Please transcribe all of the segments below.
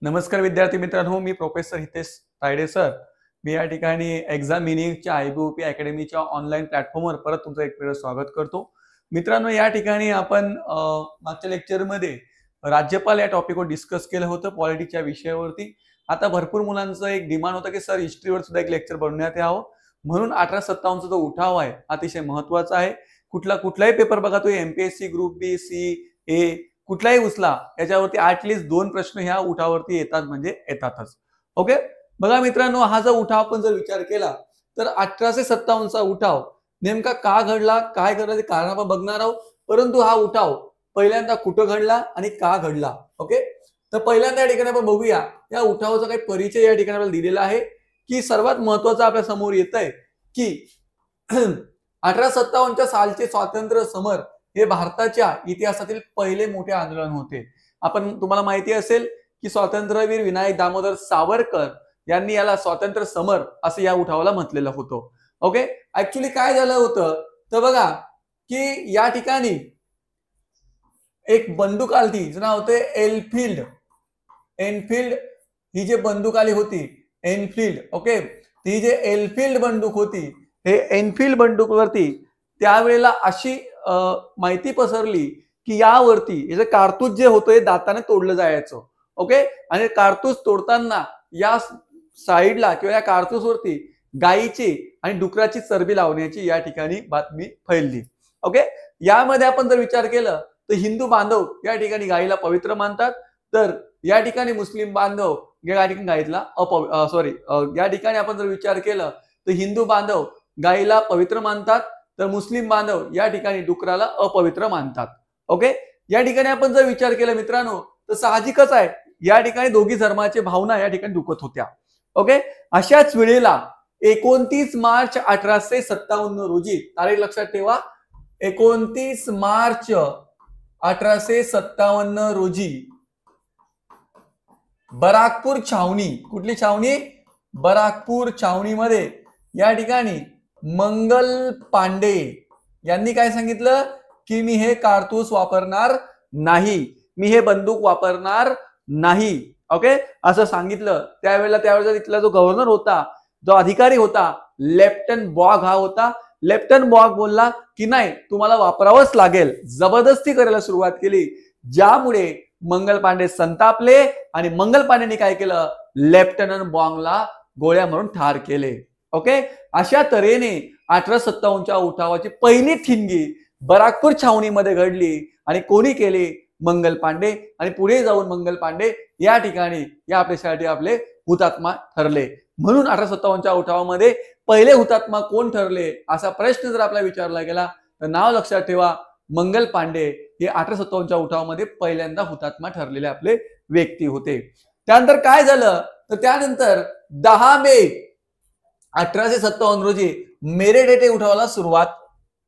नमस्कार विद्यार्थी मित्रांनो, मी प्रोफेसर हितेश तायडे सर. मी या ठिकाणी एक्झाम मिनिंगच्या आयबीओपी अकॅडमीच्या ऑनलाईन प्लॅटफॉर्मवर परत तुमचं एक वेळा स्वागत करतो. मित्रांनो, या ठिकाणी आपण मागच्या लेक्चरमध्ये राज्यपाल या टॉपिकवर डिस्कस केलं होतं पॉलिटिक्सच्या विषयावरती. आता भरपूर मुलांचं एक डिमांड होतं की सर हिस्ट्रीवर सुद्धा एक लेक्चर बनवण्यात यावं, म्हणून 1857 चा जो उठाव आहे अतिशय महत्वाचा आहे. कुठलाही पेपर बघा, तो एमपीएससी, ग्रुप बी, सी, ए कुठलाही उचला, याच्यावरती ॲटलिस्ट 2 प्रश्न ह्या उठावावरती येतात म्हणजे येतातच. ओके, बघा मित्रांनो, हा जो उठाव आपण जर विचार केला तर 1857 चा उठाव नेमका का घडला, काय घडलं ते कारण आपण बघणार आहोत. परंतु हा उठाव पहिल्यांदा कुठं घडला आणि का घडला. ओके, तर पहिल्यांदा या ठिकाणी आपण बघूया या उठावाचा काही परिचय या ठिकाणी आपल्याला दिलेला आहे की सर्वात महत्वाचं आपल्या समोर येत आहे की 1857 सालचे स्वातंत्र्य समर हे भारताच्या इतिहासातील पहिले मोठे आंदोलन होते. तुम्हाला माहिती असेल की स्वातंत्र्यवीर विनायक दामोदर सावरकर यांनी याला स्वातंत्र्य समर असं या उठावाला म्हटलेलं होतं. ओके, ऍक्च्युली काय झालं होतं तर बघा की या ठिकाणी एक बंदूक आली, जिचं नाव होते एनफिल्ड. ही जी बंदूक आली होती एनफिल्ड, ओके, ती जे एनफिल्ड बंदूक होती, हे एनफिल्ड बंदूकवरती त्यावेळेला अशी माहिती पसरली की यावरती याचं कारतूस जे होतं हे दाताने तोडलं जायचं. ओके, आणि कारतूस तोडताना या साईडला किंवा या कारतूसवरती गायीची आणि डुकराची चरबी लावण्याची या ठिकाणी बातमी फैलली. ओके, यामध्ये आपण जर विचार केलं तर हिंदू बांधव या ठिकाणी गायीला पवित्र मानतात, तर या ठिकाणी मुस्लिम बांधव या ठिकाणी गायीला या ठिकाणी आपण जर विचार केलं तर हिंदू बांधव गायीला पवित्र मानतात, तर मुस्लिम बांधव या ठिकाणी डुकराला अपवित्र मानतात. ओके, या ठिकाणी आपण जर विचार केला मित्रांनो तर साहजिकच आहे या ठिकाणी दोघी धर्माची भावना या ठिकाणी दुखत होत्या. ओके, अशाच वेळेला 29 मार्च 1857 रोजी, तारीख लक्षात ठेवा, 29 मार्च 1857 रोजी बराकपूर छावणी, कुठली छावणी, बराकपूर छावणीमध्ये या ठिकाणी मंगल पांडे यांनी काय सांगितलं की मी हे कारतूस वापरणार नाही, मी हे बंदूक वापरणार नाही. ओके, असं सांगितलं. त्यावेळेला तिथला जो गव्हर्नर होता, जो अधिकारी होता, लेफ्टनंट बॉग हा होता. लेफ्टनंट बॉग बोलला की नाही, तुम्हाला वापरावंच लागेल, जबरदस्ती करायला सुरुवात केली, ज्यामुळे मंगल पांडे संतापले आणि मंगल पांडेंनी काय केलं, लेफ्टनंट बॉगला गोळ्या मारून ठार केले. ओके, अशा तऱ्हेने 1857 उठावाची पहिली ठिणगी बराकपूर छावणीमध्ये घडली आणि कोणी केली, मंगल पांडे. आणि पुढे जाऊन मंगल पांडे या ठिकाणी या आपल्यासाठी आपले हुतात्मा ठरले. म्हणून 1857 उठावामध्ये पहिले हुतात्मा कोण ठरले असा प्रश्न जर आपल्याला विचारला गेला तर नाव लक्षात ठेवा, मंगल पांडे हे 1857 उठावामध्ये पहिल्यांदा हुतात्मा ठरलेले आपले व्यक्ती होते. त्यानंतर काय झालं तर त्यानंतर 10 मे 1857 रोजी मेरठ येथे उठावाला सुरुवात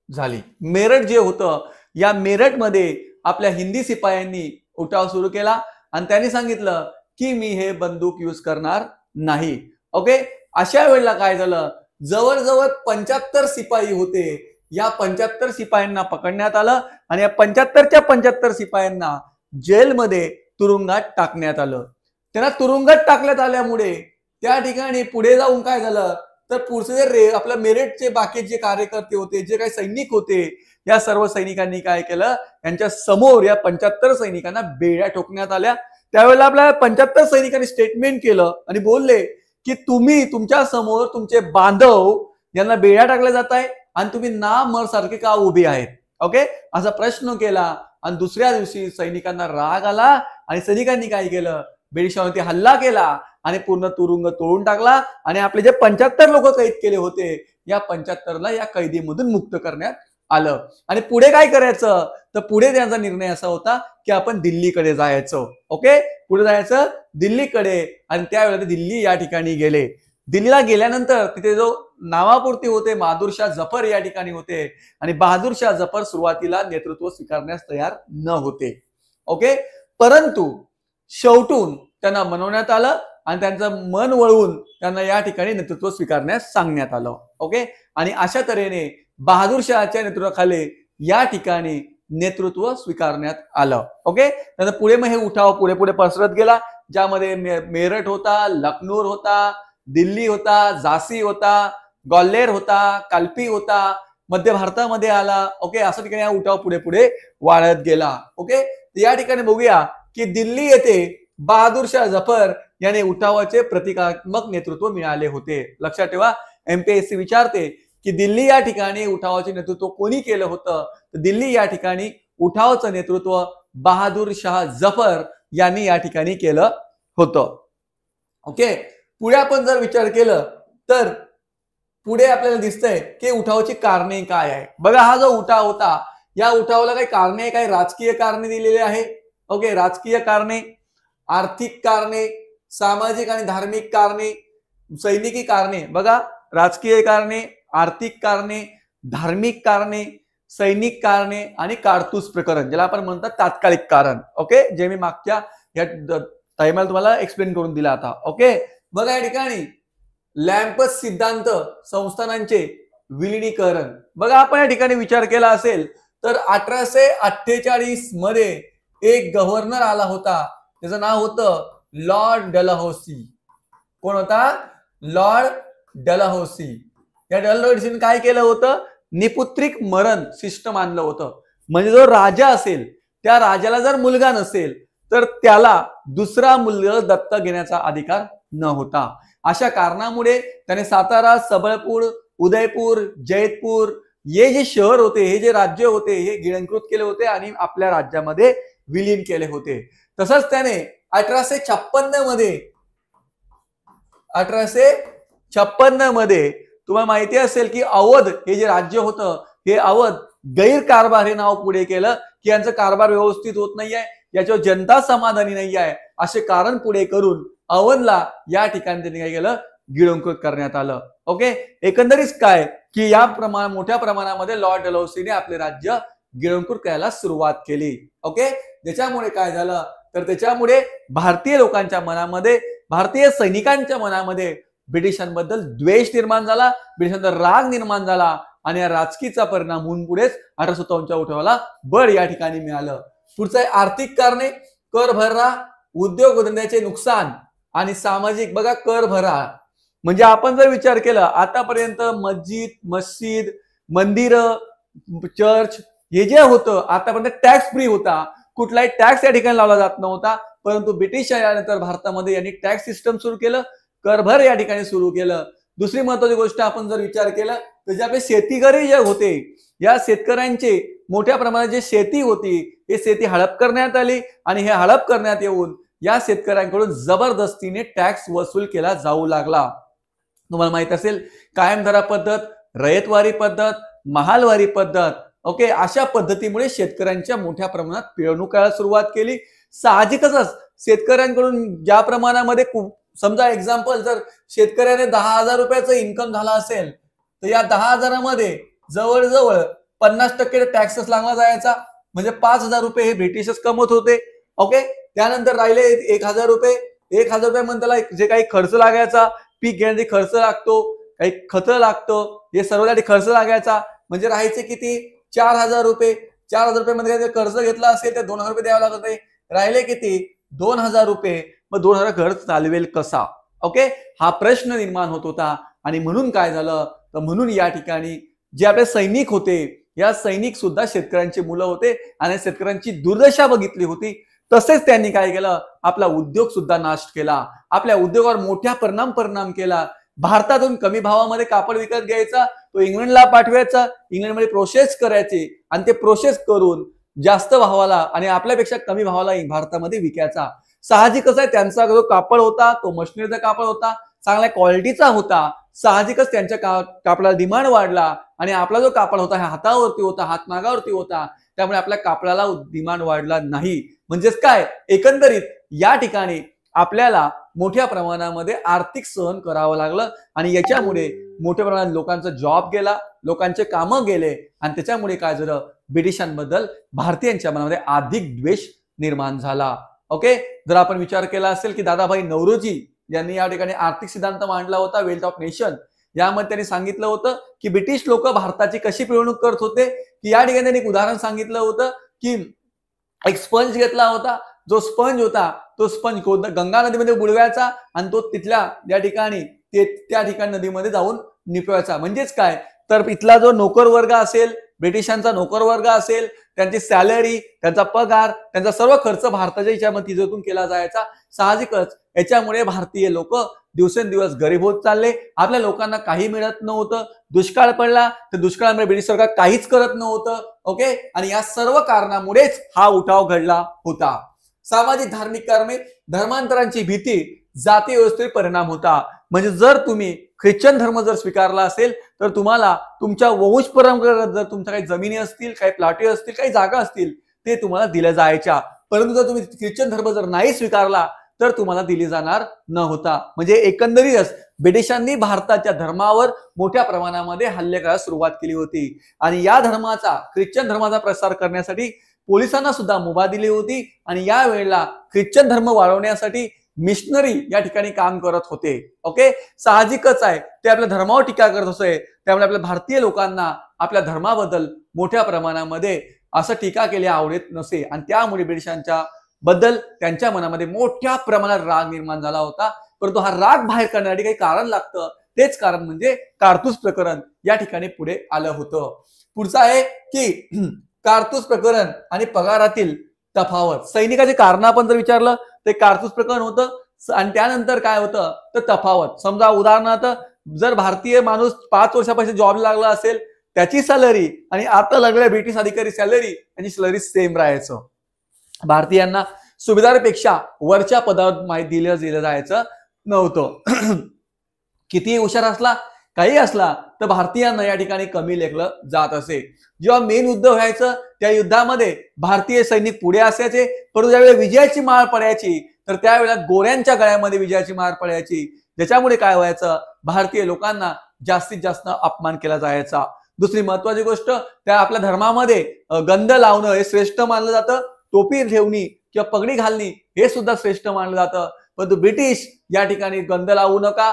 झाली. मेरठ जे होतं, या मेरठमध्ये आपल्या हिंदी शिपायांनी उठाव सुरू केला आणि त्यांनी सांगितलं की मी हे बंदूक यूज करणार नाही. ओके, अशा वेळेला काय झालं, जवळजवळ 75 शिपाई होते. या 75 शिपायांना पकडण्यात आलं आणि या 75च्या 75 शिपायांना जेलमध्ये तुरुंगात टाकण्यात आलं. त्यांना तुरुंगात टाकण्यात आल्यामुळे त्या ठिकाणी पुढे जाऊन काय झालं तर पुढचे आपल्या मेरठचे बाकी जे कार्यकर्ते होते, जे काही सैनिक होते, या सर्व सैनिकांनी काय केलं, यांच्या समोर या 75 सैनिकांना बेड्या ठोकण्यात आल्या. त्यावेळेला आपल्या 75 सैनिकांनी स्टेटमेंट केलं आणि बोलले की तुम्ही तुमच्या समोर तुमचे बांधव यांना बेड्या टाकल्या जात आहे आणि तुम्ही ना मर सारखे का उभे आहेत. ओके, असा प्रश्न केला आणि दुसऱ्या दिवशी सैनिकांना राग आला आणि सैनिकांनी काय केलं, ब्रिटिशांवरती हल्ला केला आणि पूर्ण तुरुंग तोडून टाकला आणि आपले जे 75 लोक कैद केले होते या 75ला या कैदीमधून मुक्त करण्यात आलं. आणि पुढे काय करायचं तर पुढे त्यांचा निर्णय असा होता की आपण दिल्लीकडे जायचं. ओके, पुढे जायचं दिल्लीकडे आणि त्यावेळेला दिल्ली या ठिकाणी गेले. दिल्लीला गेल्यानंतर तिथे जो नावापुरते होते बहादूर शाह जफर या ठिकाणी होते आणि बहादूर शाह जफर सुरुवातीला नेतृत्व स्वीकारण्यास तयार न होते. ओके, परंतु शेवटून त्यांना मनवण्यात आलं आणि त्यांचं मन वळवून त्यांना या ठिकाणी नेतृत्व स्वीकारण्यास सांगण्यात आलं. ओके, आणि अशा तऱ्हेने बहादूर शहाच्या नेतृत्वाखाली या ठिकाणी नेतृत्व स्वीकारण्यात आलं. ओके, त्यानंतर पुढे मग हे उठाव पुढे पुढे पसरत गेला. ज्यामध्ये मेरठ होता, लखनौर होता, दिल्ली होता, झाशी होता, ग्वाल्हेर होता, काल्पी होता, मध्य भारतामध्ये आला. ओके, असं ठिकाणी हा उठाव पुढे पुढे वाढत गेला. ओके, या ठिकाणी बघूया की दिल्ली येथे बहादूर शाह जफर याने उठावाचे प्रतिकात्मक नेतृत्व मिळाले होते. लक्षात ठेवा, एमपीएससी विचारते की दिल्ली या ठिकाणी उठावाचे नेतृत्व कोणी केलं होतं. तर दिल्ली या ठिकाणी उठावाचं नेतृत्व बहादूर शाह जफर यांनी या ठिकाणी केलं होतं. ओके, पुढे आपण जर विचार केलं तर पुढे आपल्याला दिसतंय की उठावाची कारणे काय आहे. बघा, हा जो उठाव होता या उठावाला काही कारणे, काही राजकीय कारणे दिलेली आहे. ओके, राजकीय कारणे, आर्थिक कारणे, सामाजिक आणि धार्मिक कारणे, सैनिकी कारणे. बघा, राजकीय कारणे, आर्थिक कारणे, धार्मिक कारणे, सैनिक कारणे आणि कारतूस प्रकरण, ज्याला आपण म्हणतात तात्कालिक कारण. ओके, जे मी मागच्या या टाइमला तुम्हाला एक्सप्लेन करून दिला आता. ओके, बघा या ठिकाणी लॅम्पस सिद्धांत संस्थानांचे विलिनीकरण. बघा, आपण या ठिकाणी विचार केला असेल तर 1848 मध्ये एक गव्हर्नर आला होता, त्याचं नाव होतं लॉर्ड डलहौसी. कोण होता? Lord Dalhousie. या डलहौसीने काय केलं होतं? निपुत्रिक मरण सिस्टम आणलं होतं. म्हणजे जो राजा असेल त्या राजाला जर मुलगा नसेल तर त्याला दुसरा मुलगा दत्तक घेण्याचा अधिकार न होता. अशा कारणामुळे त्याने सातारा, सबळपूर, उदयपूर, जयपूर हे जे शहर होते, हे जे राज्य होते, हे गिळंकृत केले होते आणि आपल्या राज्यामध्ये विलीन केले होते. तसंच त्याने 1856 मध्ये तुम्हाला माहिती असेल की अवध हे जे राज्य होतं, हे अवध गैरकारभार हे नाव पुढे केलं की यांचं कारभार व्यवस्थित होत नाहीये, याच्यावर जनता समाधानी नाही आहे, असे कारण पुढे करून अवधला या ठिकाणी त्यांनी काय केलं? गिळंकृत करण्यात आलं. ओके, एकंदरीत काय की या मोठ्या प्रमाणामध्ये लॉर्ड डलहौसीने आपले राज्य गिळंकृत करायला सुरुवात केली. ओके, ज्याच्यामुळे काय झालं तर त्याच्यामुळे भारतीय लोकांच्या मनामध्ये, भारतीय सैनिकांच्या मनामध्ये ब्रिटिशांबद्दल द्वेष निर्माण झाला, ब्रिटिशांचा राग निर्माण झाला आणि या राजकीयचा परिणाम होऊन पुढेच 1857च्या उठावाला बळ या ठिकाणी मिळालं. पुढचं आहे आर्थिक कारणे, कर भरणा, उद्योगधंद्याचे नुकसान आणि सामाजिक. बघा, कर भरा म्हणजे आपण जर विचार केला आतापर्यंत मस्जिद, मंदिर, चर्च हे जे होतं आतापर्यंत टॅक्स फ्री होता, कुठलाही टॅक्स या ठिकाणी लावला जात नव्हता. परंतु ब्रिटिश आल्यानंतर भारतामध्ये यांनी टॅक्स सिस्टम सुरू केलं, करभर या ठिकाणी सुरू केलं. दुसरी महत्वाची गोष्ट आपण जर विचार केला तर जे आपले शेतकरी जे होते, या शेतकऱ्यांचे मोठ्या प्रमाणात जे शेती होती हे शेती हडप करण्यात आली आणि हे हडप करण्यात येऊन या शेतकऱ्यांकडून जबरदस्तीने टॅक्स वसूल केला जाऊ लागला. तुम्हाला माहित असेल कायमधारा पद्धत, रयतवारी पद्धत, महालवारी पद्धत. ओके, अशा पद्धतीमुळे शेतकऱ्यांच्या मोठ्या प्रमाणात पिळवणूक करायला सुरुवात केली. साहजिकच शेतकऱ्यांकडून ज्या प्रमाणामध्ये, समजा एक्झाम्पल, जर शेतकऱ्याने 10,000 रुपयाचं इन्कम झाला असेल तर या 10,000मध्ये जवळजवळ 50% टॅक्सेस लागला जायचा. म्हणजे 5,000 रुपये हे ब्रिटिशच कमवत होते. ओके, त्यानंतर राहिले 1,000 रुपये. 1,000 रुपये म्हणजे त्याला जे काही खर्च लागायचा, पीक घेण्यासाठी खर्च लागतो, काही खत लागतं, हे सर्वसाठी खर्च लागायचा. म्हणजे राहायचे किती? 4,000 रुपये. 4,000 रुपये मध्ये कर्ज घेतला असेल तर 2,000 रुपये द्यावे लागत होते. राहिले किती? 2,000 रुपये. मग 2,000 घर चालवेल कसा? ओके, हा प्रश्न निर्माण होत होता. आणि म्हणून काय झालं तर म्हणून या ठिकाणी जे आपले सैनिक होते, या सैनिक सुद्धा शेतकऱ्यांची मुलं होते आणि शेतकऱ्यांची दुर्दशा बघितली होती. तसेच त्यांनी काय केलं? आपला उद्योग सुद्धा नाश केला. आपल्या उद्योगावर मोठ्या परिणाम केला. भारतातून कमी भावामध्ये कापड विकत घ्यायचा, तो इंग्लंडला पाठवायचा, इंग्लंडमध्ये प्रोसेस करायचे आणि ते प्रोसेस करून जास्त भावाला आणि आपल्यापेक्षा कमी भावाला भारतामध्ये विकायचा. साहजिकच आहे, त्यांचा जो कापड होता तो मशिनरीचा कापड होता, चांगल्या क्वालिटीचा होता. साहजिकच त्यांच्या कापडाला डिमांड वाढला आणि आपला जो कापड होता हा हातावरती होता, हातमागावरती होता, त्यामुळे आपल्या कापडाला डिमांड वाढला नाही. म्हणजेच काय, एकंदरीत या ठिकाणी आपल्याला मोठ्या प्रमाणामध्ये आर्थिक सहन करावं लागलं आणि याच्यामुळे मोठ्या प्रमाणात लोकांचा जॉब गेला, लोकांचे कामं गेले आणि त्याच्यामुळे काय झालं? ब्रिटिशांबद्दल भारतीयांच्या मनामध्ये अधिक द्वेष निर्माण झाला. ओके, जर आपण विचार केला असेल की दादाभाई नौरोजी यांनी या ठिकाणी आर्थिक सिद्धांत मांडला होता, वेल्थ ऑफ नेशन. यामध्ये त्यांनी सांगितलं होतं की ब्रिटिश लोक भारताची कशी पिळवणूक करत होते, की या ठिकाणी त्यांनी एक उदाहरण सांगितलं होतं की एक स्पंज घेतला होता, जो स्पंज होता तो स्पंज गंगा नदीमध्ये बुडवायचा आणि तो तिथल्या या ठिकाणी त्या ठिकाणी नदीमध्ये जाऊन निपवायचा. म्हणजेच काय तर इथला जो नोकर वर्ग असेल, ब्रिटिशांचा नोकर वर्ग असेल, त्यांची सॅलरी, त्यांचा पगार, त्यांचा सर्व खर्च भारताच्या याच्यामध्ये तिजोरीतून केला जायचा. साहजिकच याच्यामुळे भारतीय लोक दिवसेंदिवस गरीब होत चालले. आपल्या लोकांना काही मिळत नव्हतं. दुष्काळ पडला तर दुष्काळामुळे ब्रिटिश सरकार काहीच करत नव्हतं. ओके, आणि या सर्व कारणामुळेच हा उठाव घडला होता. सामाजिक धार्मिक कारणे, धर्मांतरांची भीती, जाती व्यवस्थेवर परिणाम होता. म्हणजे जर तुम्ही ख्रिश्चन धर्म जर स्वीकारला असेल तर तुम्हाला तुमच्या वंश परंपरेत जर तुमच्या काही जमिनी असतील, काही प्लॉटी असतील, काही जागा असतील ते तुम्हाला दिल्या जायच्या. परंतु जर तुम्ही ख्रिश्चन धर्म जर नाही स्वीकारला तर तुम्हाला दिली जाणार न होता. म्हणजे एकंदरीतच ब्रिटिशांनी भारताच्या धर्मावर मोठ्या प्रमाणामध्ये हल्ले करायला सुरुवात केली होती आणि या धर्माचा, ख्रिश्चन धर्माचा प्रसार करण्यासाठी पोलिसांना सुद्धा मुभा दिली होती आणि या वेळेला ख्रिश्चन धर्म वाढवण्यासाठी मिशनरी या ठिकाणी काम करत होते. ओके, साहजिकच आहे ते आपल्या धर्मावर टीका करत होते. त्यामुळे आपल्या भारतीय लोकांना आपल्या धर्माबद्दल मोठ्या प्रमाणामध्ये असं टीका केली आवडत नसे आणि त्यामुळे ब्रिटिशांच्या बद्दल त्यांच्या मनामध्ये मोठ्या प्रमाणात राग निर्माण झाला होता. परंतु हा राग बाहेर करण्यासाठी काही कारण लागतं. तेच कारण म्हणजे कारतूस प्रकरण या ठिकाणी पुढे आलं होतं. पुढचं आहे की कारतूस प्रकरण आणि पगारातील तफावत. सैनिकाचे कारण आपण जर विचारलं ते कारतूस प्रकरण होतं आणि त्यानंतर काय होतं तर तफावत. समजा उदाहरणार्थ जर भारतीय माणूस 5 वर्षापासून जॉब लागला असेल, त्याची सॅलरी आणि आता लागलेल्या ब्रिटिश अधिकारी सॅलरी आणि सॅलरी सेम राहायचं. भारतीयांना सुभेदारपेक्षा वरच्या पदावर माहिती दिलं जायचं नव्हतं. किती हुशार असला, काही असला तर भारतीयांना या ठिकाणी कमी लेखलं जात असे. जेव्हा मेन युद्ध व्हायचं त्या युद्धामध्ये भारतीय सैनिक पुढे असायचे, परंतु ज्यावेळेला विजयाची माळ पडायची तर त्यावेळेला गोऱ्यांच्या गळ्यामध्ये विजयाची माळ पडायची. ज्याच्यामुळे काय व्हायचं, भारतीय लोकांना जास्तीत जास्त अपमान केला जायचा. दुसरी महत्वाची गोष्ट, त्या आपल्या धर्मामध्ये गंध लावणं हे श्रेष्ठ मानलं जातं. टोपी ठेवणी किंवा पगडी घालणी हे सुद्धा श्रेष्ठ मानलं जातं. परंतु ब्रिटिश या ठिकाणी गंध लावू नका,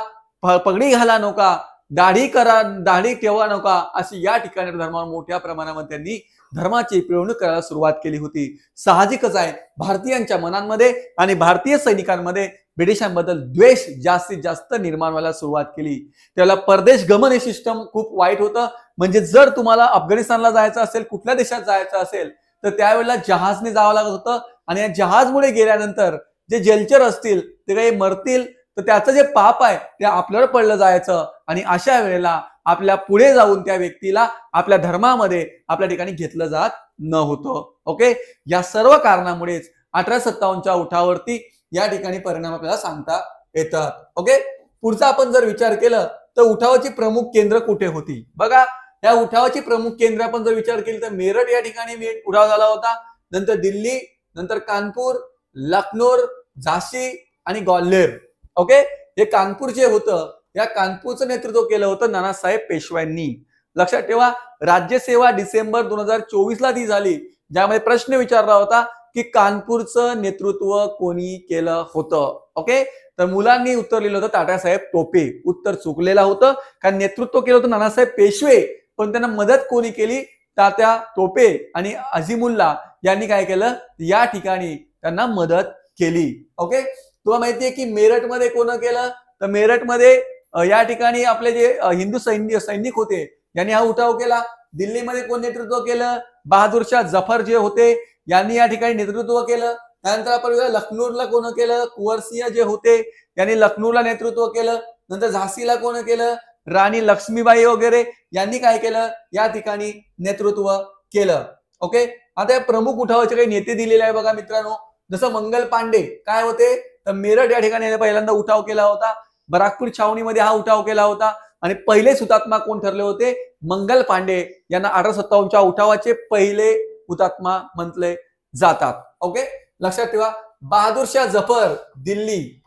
पगडी घाला नका, दाढी करा, दाढी ठेवा नका, अशी या ठिकाणी धर्मावर मोठ्या प्रमाणामध्ये त्यांनी धर्माची पिळवणूक करायला सुरुवात केली होती. साहजिकच आहे भारतीयांच्या मनांमध्ये आणि भारतीय सैनिकांमध्ये ब्रिटिशांबद्दल द्वेष जास्तीत जास्त निर्माण व्हायला सुरुवात केली. त्याला परदेश गमन हे सिस्टम खूप वाईट होतं. म्हणजे जर तुम्हाला अफगाणिस्तानला जायचं असेल, कुठल्या देशात जायचं असेल तर त्यावेळेला जहाजने जावं लागत होतं आणि या जहाजमुळे गेल्यानंतर जे जलचर असतील ते काही मरतील तर त्याचं जे पाप आहे ते आपल्यावर पडलं जायचं आणि अशा वेळेला आपल्या पुढे जाऊन त्या व्यक्तीला आपल्या धर्मामध्ये आपल्या ठिकाणी घेतलं जात नव्हतं. ओके, या सर्व कारणामुळेच 1857च्या उठावावरती या ठिकाणी परिणाम आपल्याला सांगता येतात. ओके, पुढचा आपण जर विचार केलं तर उठावाची प्रमुख केंद्र कुठे होती. बघा, या उठावाची प्रमुख केंद्र आपण जर विचार केली तर मेरठ या ठिकाणी उठाव झाला होता. नंतर दिल्ली, नंतर कानपूर, लखनौर, झाशी आणि ग्वाल्हेर. ओके, हे कानपूर जे होतं या कानपूरचं नेतृत्व केलं होतं नानासाहेब पेशव्यांनी. लक्षात ठेवा, राज्यसेवा डिसेंबर 2024 ला ती झाली, ज्यामध्ये प्रश्न विचारला होता की कानपूरचं नेतृत्व कोणी केलं होतं. ओके, तर मुलांनी उत्तर लिहिलं होतं तात्यासाहेब टोपे. उत्तर चुकलेलं होतं, कारण नेतृत्व केलं होतं नानासाहेब पेशवे, पण त्यांना मदत कोणी केली, तात्या टोपे आणि अझीमुल्ला यांनी काय केलं, या ठिकाणी त्यांना मदत केली. ओके, तुला माहितीये की मेरठमध्ये कोण केलं, तर मेरठमध्ये या ठिकाणी आपले जे हिंदू सैनिक होते यांनी हा उठाव केला. दिल्लीमध्ये कोण नेतृत्व केलं, बहादूर शाह जफर जे होते यांनी या ठिकाणी नेतृत्व केलं. त्यानंतर आपण लखनौरला कोण केलं, कुंवरसिंह जे होते यांनी लखनौरला नेतृत्व केलं. नंतर झाशीला कोण केलं, राणी लक्ष्मीबाई वगैरे यांनी काय केलं, या ठिकाणी नेतृत्व केलं. ओके, आता या प्रमुख उठावाचे काही नेते दिलेले आहे बघा मित्रांनो. जसं मंगल पांडे काय होते, तर मेरठ या ठिकाणी पहिल्यांदा उठाव केला होता. बराकपूर छावणीमध्ये हा उठाव केला होता आणि पहिले हुतात्मा कोण ठरले होते, मंगल पांडे यांना 1857च्या उठावाचे पहिले हुतात्मा म्हटले जातात. ओके, लक्षात ठेवा. बहादूर शाह जफर दिल्ली,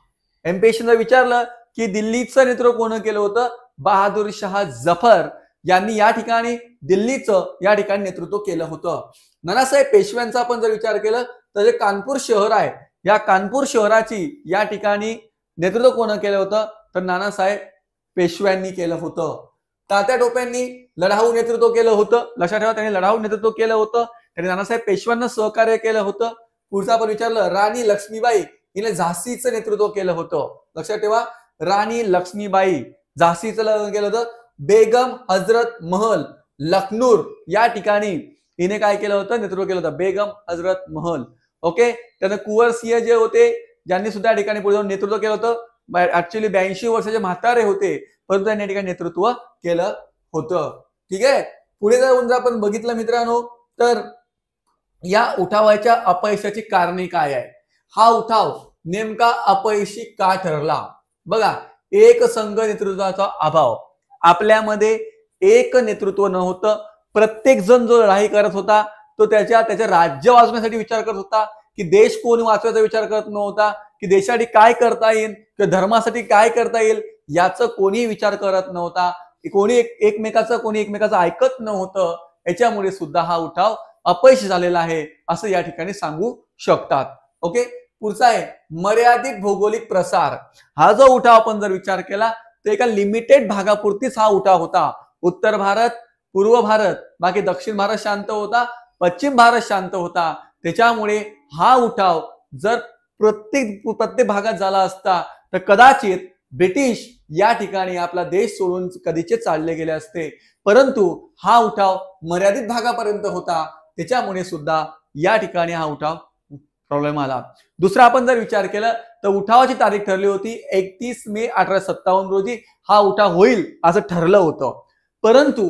एमपीएससीने विचारलं की दिल्लीचं नेतृत्व कोण केलं होतं, बहादूर शाह जफर यांनी या ठिकाणी दिल्लीचं या ठिकाणी नेतृत्व केलं होतं. नानासाहेब पेशव्यांचा आपण जर विचार केला तर जे कानपूर शहर आहे या कानपूर शहराची या ठिकाणी नेतृत्व कोण केलं होतं, तर नानासाहेब पेशव्यांनी केलं होतं. तात्या टोप्यांनी लढाऊ नेतृत्व केलं होतं. लक्षात ठेवा, त्यांनी लढाऊ नेतृत्व केलं होतं. त्यांनी नानासाहेब पेशव्यांना सहकार्य केलं होतं. पुढचं आपण विचारलं, राणी लक्ष्मीबाई हिने झाशीचं नेतृत्व केलं होतं. लक्षात ठेवा, राणी लक्ष्मीबाई झाशीचं केलं होतं. बेगम हजरत महल लखनूर या ठिकाणी हिने काय केलं होतं, नेतृत्व केलं होतं, बेगम हजरत महल. ओके, त्यानंतर कुंवर सिंह जे होते, ज्यांनी सुद्धा या ठिकाणी पुढे जाऊन नेतृत्व केलं होतं. ऍक्च्युअली 82 वर्षाचे म्हातारे होते, परंतु त्यांनी या ठिकाणी नेतृत्व केलं होतं. ठीक आहे, पुढे जाऊन आपण बघितलं मित्रांनो, तर या उठावाच्या अपयशाची कारणे काय आहे. हा उठाव नेमका अपयशी का ठरला. बघा, एक संघ नेतृत्वाचा अभाव, आपल्यामध्ये एक नेतृत्व नव्हतं. प्रत्येक जण जो लढाई करत होता तो त्याच्या राज्य वाचवण्यासाठी विचार करत होता, की देश कोण वाचवायचा विचार करत नव्हता, की देशासाठी काय करता येईल किंवा धर्मासाठी काय करता येईल याचा कोणी विचार करत नव्हता. कोणी एकमेकाचं ऐकत नव्हतं. याच्यामुळे सुद्धा हा उठाव अपयशी झालेला आहे असं या ठिकाणी सांगू शकतात. ओके, पुढचा आहे मर्यादित भौगोलिक प्रसार. हा जो उठाव आपण जर विचार केला तर एका लिमिटेड भागापुरतीच हा उठाव होता. उत्तर भारत, पूर्व भारत, बाकी दक्षिण भारत शांत होता, पश्चिम भारत शांत होता. त्याच्यामुळे हा उठाव जर प्रत्येक भागात झाला असता तर कदाचित ब्रिटिश या ठिकाणी आपला देश सोडून कधीचे चालले गेले असते. परंतु हा उठाव मर्यादित भागापर्यंत होता, त्याच्यामुळे सुद्धा या ठिकाणी हा उठाव प्रॉब्लेम आला. दुसरा आपण जर विचार केला तर उठावाची तारीख ठरली होती 31 मे 1857 रोजी हा उठाव होईल असं ठरलं होतं. परंतु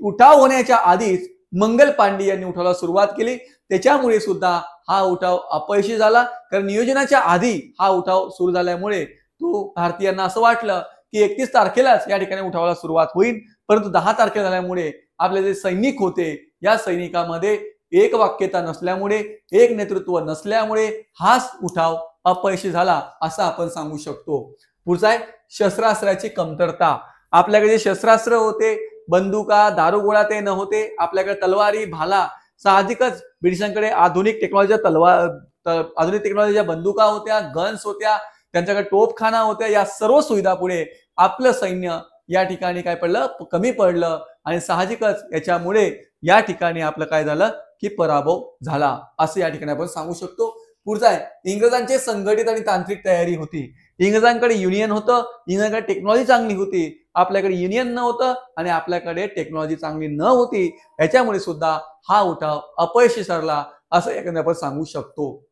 उठाव होण्याच्या आधीच मंगल पांडे यांनी उठावाला सुरुवात केली. त्याच्यामुळे सुद्धा हा उठाव अपयशी झाला, कारण नियोजनाच्या आधी हा उठाव सुरू झाल्यामुळे भारतीयांना असं वाटलं की 31 तारखेलाच या ठिकाणी उठावाला सुरुवात होईल. परंतु 10 तारखेला झाल्यामुळे आपले जे सैनिक होते या सैनिकांमध्ये एक वाक्यता नसल्यामुळे, एक नेतृत्व नसल्यामुळे हा उठाव अपयशी झाला असं आपण सांगू शकतो. पुढचा आहे शस्त्रास्त्राची कमतरता. आपल्याकडे जे शस्त्रास्त्र होते, बंदुका, दारुगोळा ते नव्हते. आपल्याकडे तलवारी, भाला, साहजिकच ब्रिटिशांकडे आधुनिक टेक्नॉलॉजीच्या बंदुका होत्या, गन्स होत्या, त्यांच्याकडे तोफखाना होत्या. या सर्व सुविधा पुढे आपलं सैन्य या ठिकाणी काय पडलं, कमी पडलं आणि साहजिकच याच्यामुळे या ठिकाणी आपलं काय झालं की पराभव झाला असं या ठिकाणी आपण सांगू शकतो. पुढचा आहे इंग्रजांची संघटित आणि तांत्रिक तयारी होती. इंग्रजांकडे युनियन होतं, इंग्रजांकडे टेक्नॉलॉजी चांगली होती, आपल्याकडे युनियन नव्हतं आणि आपल्याकडे टेक्नॉलॉजी चांगली न होती. याच्यामुळे सुद्धा हा उठाव अपयशी ठरला असं याकडे आपण सांगू शकतो.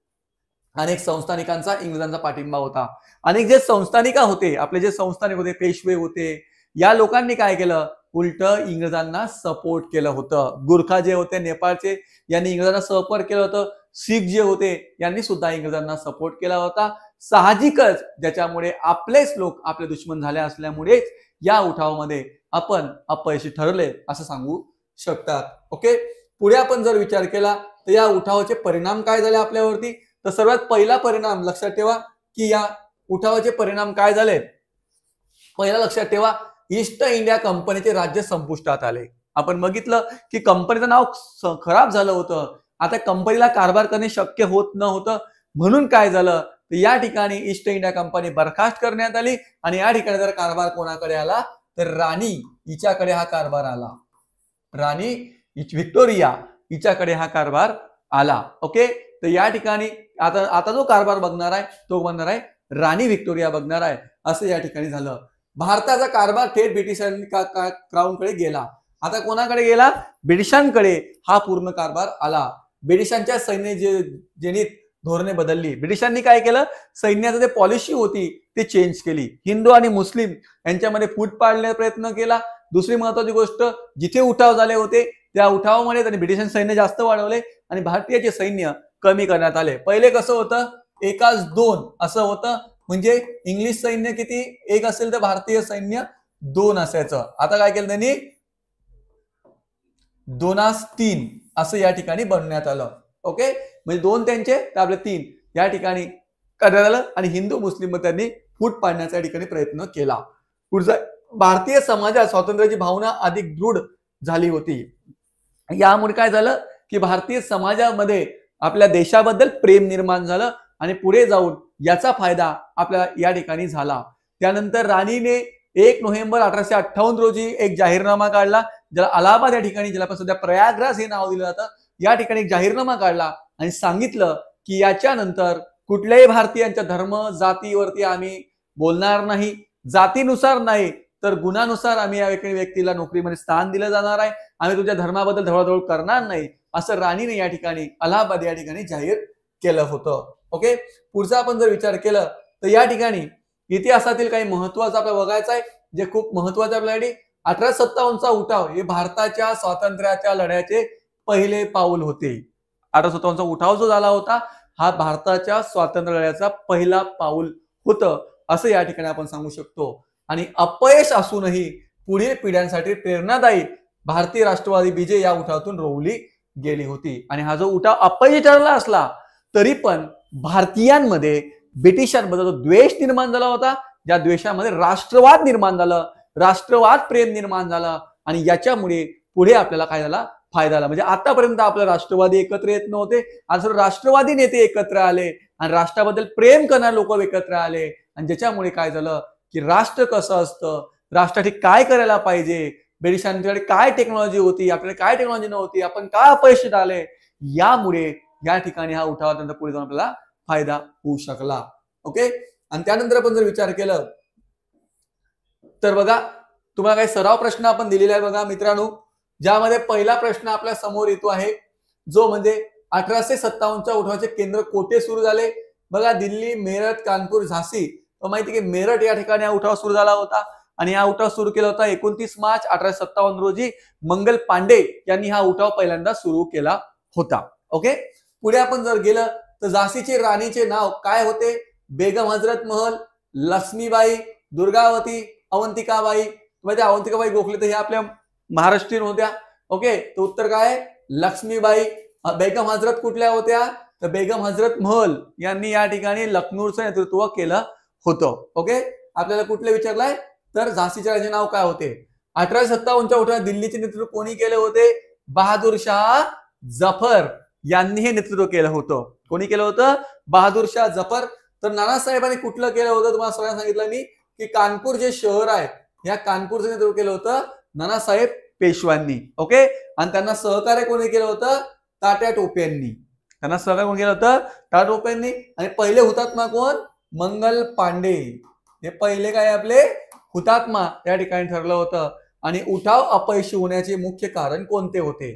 अनेक संस्थानिकांचा इंग्रजांचा पाठिंबा होता. अनेक जे संस्थानिक होते, आपले जे संस्थानिक होते, पेशवे होते, या लोकांनी काय केलं, उलट इंग्रजांना सपोर्ट केलं होतं. गुरखा जे होते नेपाळचे, यांनी इंग्रजांना सपोर्ट केलं होतं. शीख जे होते यांनी सुद्धा इंग्रजांना सपोर्ट केला होता. साहजिकच ज्याच्यामुळे आपलेच लोक आपले दुश्मन झाले असल्यामुळे या उठावामध्ये आपण अपयशी ठरले असं सांगू शकतात. ओके, पुढे आपण जर विचार केला तर या उठावाचे परिणाम काय झाले आपल्यावरती. तर सर्वात पहिला परिणाम लक्षात ठेवा की या उठावाचे परिणाम काय झाले. पहिला लक्षात ठेवा, ईस्ट इंडिया कंपनीचे राज्य संपुष्टात आले. आपण बघितलं की कंपनीचं नाव खराब झालं होतं. आता कंपनीला कारभार करणे शक्य होत नव्हतं. म्हणून काय झालं, तर या ठिकाणी ईस्ट इंडिया कंपनी बरखास्त करण्यात आली आणि या ठिकाणी जर कारभार कोणाकडे आला तर राणी हिच्याकडे हा कारभार आला. राणी व्हिक्टोरिया हिच्याकडे हा कारभार आला. ओके, तर या ठिकाणी आता जो कारभार बघणार आहे तो बघणार आहे राणी व्हिक्टोरिया बघणार आहे असं या ठिकाणी झालं. भारताचा कारभार थेट ब्रिटिशांच्या क्राऊनकडे गेला. आता कोणाकडे गेला, ब्रिटिशांकडे हा पूर्ण कारभार आला. ब्रिटिशांच्या सैन्य जनित धोरणे बदलली. ब्रिटिशांनी काय केलं, सैन्याचं जे पॉलिसी होती ती चेंज केली. हिंदू आणि मुस्लिम यांच्यामध्ये फूट पाडण्याचा प्रयत्न केला. दुसरी महत्वाची गोष्ट, जिथे उठाव झाले होते त्या उठावामध्ये त्यांनी ब्रिटिशांचे सैन्य जास्त वाढवले आणि भारतीयाचे सैन्य कमी करण्यात आले. पहिले कसं होतं, एकाच दोन असं होतं, म्हणजे इंग्लिश सैन्य किती एक असेल तर भारतीय सैन्य 2 असायचं. आता काय केलं त्यांनी 2:3 असं या ठिकाणी बनवण्यात आलं. ओके, म्हणजे 2 त्यांचे तर आपले 3 या ठिकाणी करण्यात आलं आणि हिंदू मुस्लिम त्यांनी फूट पाडण्याचा ठिकाणी प्रयत्न केला. पुढचा, भारतीय समाजात स्वातंत्र्याची भावना अधिक दृढ झाली होती. यामुळे काय झालं की भारतीय समाजामध्ये आपल्या देशाबद्दल प्रेम निर्माण झालं आणि पुढे जाऊन याचा फायदा आपल्याला या ठिकाणी झाला. त्यानंतर राणीने 1 नोव्हेंबर 1858 रोजी एक जाहीरनामा काढला, ज्याला अलाहाबाद या ठिकाणी, ज्याला आपण सध्या प्रयागराज हे नाव दिलं जातं, या ठिकाणी एक जाहीरनामा काढला आणि सांगितलं की याच्यानंतर कुठल्याही भारतीयांच्या धर्म जातीवरती आम्ही बोलणार नाही, जातीनुसार नाही तर गुणानुसार आम्ही या व्यक्तीला नोकरीमध्ये स्थान दिलं जाणार आहे, आम्ही तुमच्या धर्माबद्दल ढवळाढवळ करणार नाही, असं राणीने या ठिकाणी अलाहाबाद या ठिकाणी जाहीर केलं होतं. ओके, पुढचा आपण जर विचार केला तर या ठिकाणी इतिहासातील काही महत्वाचं आपल्याला बघायचं आहे, जे खूप महत्वाचं आपल्यासाठी 1857चा उठाव हे भारताच्या स्वातंत्र्याच्या लढ्याचे पहिले पाऊल होते. 1857चा उठाव जो झाला होता हा भारताच्या स्वातंत्र्य लढ्याचा पहिला पाऊल होतं असं या ठिकाणी आपण सांगू शकतो. आणि अपयश असूनही पुढील पिढ्यांसाठी प्रेरणादायी भारतीय राष्ट्रवादी बीजे या उठावातून रोवली गेली होती. आणि हा जो उठाव अपयशी ठरला असला तरी पण भारतीयांमध्ये ब्रिटिशांबद्दल द्वेष निर्माण झाला होता, ज्या द्वेषामध्ये राष्ट्रवाद निर्माण झालं, राष्ट्रवाद प्रेम निर्माण झालं आणि याच्यामुळे पुढे आपल्याला काय झाला, फायदा झाला. म्हणजे आतापर्यंत आपले राष्ट्रवादी एकत्र येत नव्हते, आज राष्ट्रवादी नेते एकत्र आले आणि राष्ट्राबद्दल प्रेम करणारे लोक एकत्र आले आणि ज्याच्यामुळे काय झालं की राष्ट्र कसं असतं, राष्ट्रासाठी काय करायला पाहिजे, ब्रिटिशांकडे काय टेक्नॉलॉजी होती, आपल्याकडे काय टेक्नॉलॉजी नव्हती, आपण काय अपयशी आले, यामुळे या ठिकाणी हा उठावानंतर पुढे जाऊन आपल्याला फायदा होऊ शकला. ओके, आणि त्यानंतर आपण जर विचार केलं तर बघा तुम्हाला काही सराव प्रश्न आपण दिलेला आहे बघा मित्रांनो, ज्यामध्ये पहिला प्रश्न आपल्या समोर येतो आहे जो म्हणजे 1857च्या उठावाचे केंद्र कोठे सुरू झाले. बघा दिल्ली, मेरठ, कानपूर, झाशी. माहिती की मेरठ या ठिकाणी हा उठाव सुरू झाला होता आणि हा उठाव सुरू केला होता 29 मार्च 1857 रोजी मंगल पांडे यांनी हा उठाव पहिल्यांदा सुरू केला होता. ओके, पुढे आपण जर गेलं तर झाशीचे राणीचे नाव काय होते, बेगम हजरत महल, लक्ष्मीबाई, दुर्गावती, अवंतिकाबाई. म्हणजे अवंतिकाबाई गोखले तर हे आपल्या महाराष्ट्रीयन होत्या. ओके, तर उत्तर काय आहे, लक्ष्मीबाई. बेगम हजरत कुठल्या होत्या, तर बेगम हजरत महल यांनी या ठिकाणी लखनौचं नेतृत्व केलं होतं. ओके, आपल्याला कुठले विचारलाय तर झाशीच्या राजाचे नाव काय होते. 1857च्या उठावात दिल्लीचे नेतृत्व कोणी केले होते, बहादूर शाह जफर यांनी हे नेतृत्व केलं होतं. कोणी केलं होतं, बहादूर शाह जफर. तर नानासाहेबांनी कुठलं केलं होतं, तुम्हाला सगळ्यांना सांगितलं मी की कानपूर जे शहर आहे या कानपूरचं नेतृत्व केलं होतं नानासाहेब पेशव्यांनी. ओके, आणि त्यांना सहकार्य कोणी केलं होतं, तात्या टोपे यांनी. त्यांना सहकार्य कोणी केलं होतं, तात्या टोपे यांनी. आणि पहिले हुतात्मा कोण, मंगल पांडे. हे पहिले काय आपले हुतात्मा त्या ठिकाणी ठरलं होतं. आणि उठाव अपयशी होण्याचे मुख्य कारण कोणते होते,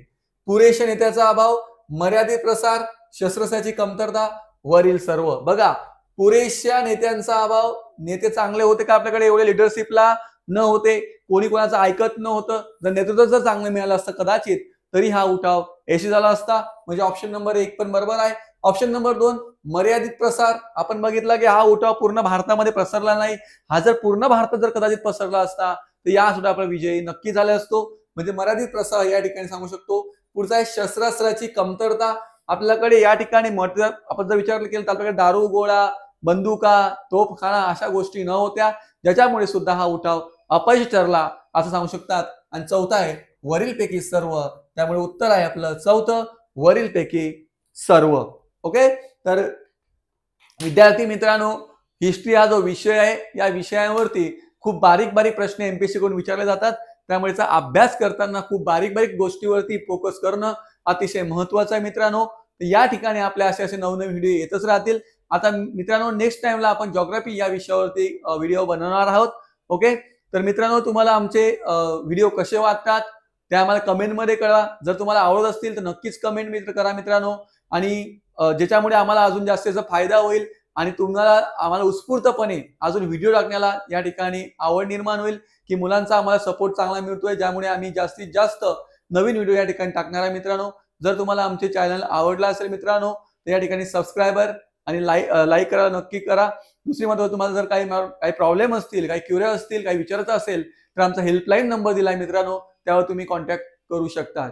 पुरेशा नेत्याचा अभाव, मर्यादित प्रसार, शस्त्रस्त्राची कमतरता, वरील सर्व. बघा पुरेशा नेत्यांचा अभाव, नेते चांगले होते का आपल्याकडे, एवढे लिडरशिपला न होते, कोणी कोणाचं ऐकत नव्हतं. जर नेतृत्व जर चांगलं मिळालं असतं कदाचित तरी हा उठाव यशस्वी झाला असता. म्हणजे ऑप्शन नंबर 1 पण बरोबर आहे. ऑप्शन नंबर 2 मर्यादित प्रसार. आपण बघितलं की हा उठाव पूर्ण भारतामध्ये पसरला नाही, हा जर पूर्ण भारतात जर कदाचित पसरला असता तर या सुद्धा आपला विजयी नक्की झाला असतो. म्हणजे मर्यादित प्रसार या ठिकाणी सांगू शकतो. पुढचा आहे शस्त्रास्त्राची कमतरता. आपल्याकडे या ठिकाणी आपण जर विचार केला तर आपल्याकडे दारू, गोळा, बंदुका, तोफखाना अशा गोष्टी न होत्या, ज्याच्यामुळे सुद्धा हा उठाव अपयशी ठरला असं सांगू शकतात. आणि चौथा आहे वरीलपैकी सर्व. त्यामुळे उत्तर आहे आपलं चौथं, वरीलपैकी सर्व. ओके, तर विद्यार्थी मित्रांनो, हिस्ट्री हा जो विषय आहे या विषयावरती खूप बारीक बारीक प्रश्न एमपीएससी कडून विचारले जातात. त्यामुळे अभ्यास करताना खूप बारीक बारीक गोष्टीवरती फोकस करणं अतिशय महत्वाचं आहे मित्रांनो. या ठिकाणी आपल्या असे नवनवीन व्हिडिओ येतच राहतील. आता मित्रांनो नेक्स्ट टाइमला आपण जिओग्राफी या विषयावरती व्हिडिओ बनवणार आहोत. ओके, तर मित्रांनो तुम्हाला आमचे व्हिडिओ कसे वाटतात ते आम्हाला कमेंटमध्ये कळवा. जर तुम्हाला आवडत असतील तर नक्कीच कमेंट करा मित्रांनो. आणि ज्याच्यामुळे आम्हाला अजून जास्त फायदा होईल आणि तुम्हाला आम्हाला उत्स्फूर्तपणे अजून व्हिडिओ टाकण्याला या ठिकाणी आवड निर्माण होईल की मुलांचा आम्हाला सपोर्ट चांगला मिळतोय, ज्यामुळे आम्ही जास्तीत जास्त नवीन व्हिडिओ या ठिकाणी टाकणार आहे मित्रांनो. जर तुम्हाला आमचे चॅनल आवडला असेल मित्रांनो तर या ठिकाणी सबस्क्रायबर आणि लाईक करायला नक्की करा. दुसरी महत्त्वाची, तुम्हाला जर काही प्रॉब्लेम असतील, काही क्युरियस असतील, काही विचारायचं असेल तर आमचा हेल्पलाईन नंबर दिलाय मित्रांनो, त्यावर तुम्ही कॉन्टॅक्ट करू शकता.